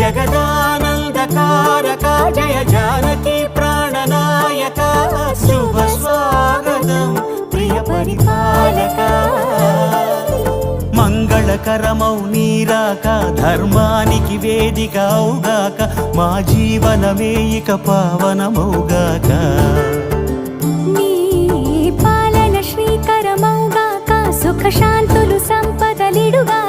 జగదానందకారక జయ జానకి ప్రాణనాయక శుభ స్వాగతం ప్రియ పరిపాలక మంగళకరమౌ నీరాక ధర్మానికి వేదిక అవుగాక మా జీవనమే ఇక పావనమౌగాక నీ పాలన శ్రీకరమౌగాక సుఖ శాంతులు సంపదలిడుగా